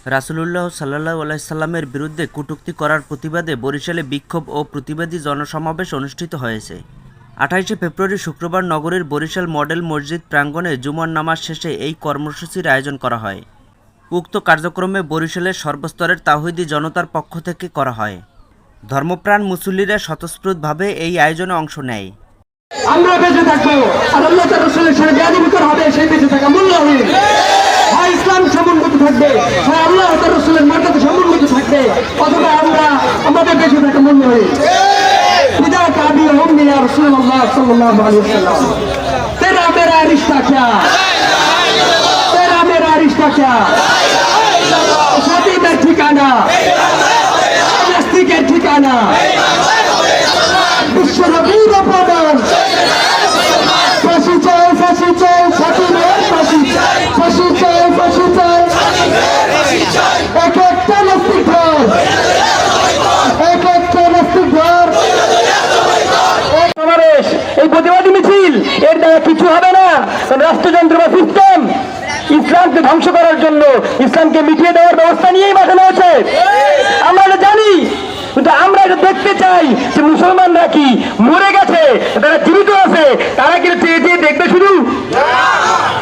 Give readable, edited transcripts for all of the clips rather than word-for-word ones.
রাসূলুল্লাহ সাল্লাল্লাহু আলাইহি সাল্লামের বিরুদ্ধে কটূক্তি করার প্রতিবাদে বরিশালে বিক্ষোভ ও প্রতিবাদী জনসমাবেশ অনুষ্ঠিত হয়েছে। ২৮শে ফেব্রুয়ারি শুক্রবার নগরীর বরিশাল মডেল মসজিদ প্রাঙ্গণে জুমার নামাজ শেষে এই কর্মসূচির আয়োজন করা হয়। উক্ত কার্যক্রমে বরিশালের সর্বস্তরের তাওহীদি জনতার পক্ষ থেকে করা হয়। ধর্মপ্রাণ মুসল্লিরা স্বতঃস্ফূর্তভাবে এই আয়োজনে অংশ নেয়। আমরা বেঁচে থাকবো আর আল্লাহ তাআলার রাসূলের সাথে বেয়াদবি করা হবে, সেই বেঁচে থাকা মূল্যহীন। হয় ইসলাম সমুন্নত থাকবে, হয় আল্লাহ তাআলার রাসূলের মর্যাদা সমুন্নত থাকবে, অথবা আমাদের বেঁচে থাকা মূল্যহীন। বিদা কাবি হুম ইয়া রাসূলুল্লাহ সাল্লাল্লাহু আলাইহি ওয়াসাল্লাম, তেরা মেরা रिश्ता क्या, तेरा मेरा रिश्ता क्या, शादी का ठिकाना के ठिकाना বিশ্ব নবীর অপমান। ফাঁসি চাই, ফাঁসি চাই, ফাতিমার ফাঁসি চাই, ফাঁসি চাই, ফাঁসি চাই, এক একটা নাস্তিক ঘর, এক একটা নাস্তিক ঘর। সমাবেশ, এই প্রতিবাদী মিছিল, এর দ্বারা কিছু হবে না। রাষ্ট্রযন্ত্র বা সিস্টেম ইসলামকে ধ্বংস করার জন্য, ইসলামকে মিটিয়ে দেওয়ার ব্যবস্থা নিয়েই বাঁচানো হয়েছে। আমরা এটা জানি, কিন্তু আমরা এটা দেখতে চাই যে মুসলমানরা কি মরে গেছে, তারা জীবিত আছে, তারা কি চেয়ে চেয়ে দেখবে? শুধু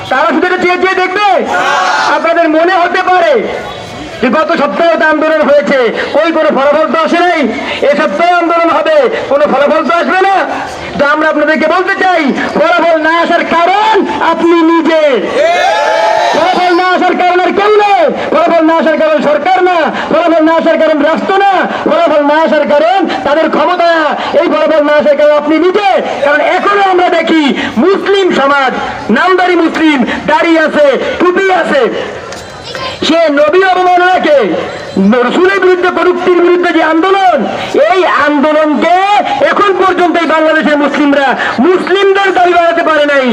তারা শুধু এটা চেয়ে চেয়ে দেখবে? আপনাদের মনে হতে পারে যে গত সপ্তাহে তো আন্দোলন হয়েছে, ওই কোনো ফলাফল তো আসে নাই, এ সপ্তাহে আন্দোলন হবে, কোনো ফলাফল তো আসবে না। তো আমরা আপনাদেরকে বলতে চাই, ফলাফল না আসার কারণ আপনি নিজে। ফলাফল না আসার কারণ আর কেউ নেই। ফলাফল না আসার কারণ সরকার না, ফলাফল না আসার কারণ রাষ্ট্র না, ফলাফল না আসার কারণ তাদের ক্ষমতা না। এই ফলাফল না আসার কারণ আপনি নিজে। কারণ এখনো আমরা দেখি মুসলিম সমাজ, নামদারি মুসলিম, দাড়ি আছে, টুপি আছে, সে নবী অবমাননাকে, রাসূলের বিরুদ্ধে, কটূক্তির বিরুদ্ধে যে আন্দোলন, এই আন্দোলনকে এখন পর্যন্ত এই বাংলাদেশের মুসলিমরা মুসলিমদের দাবি বাড়াতে পারে নাই।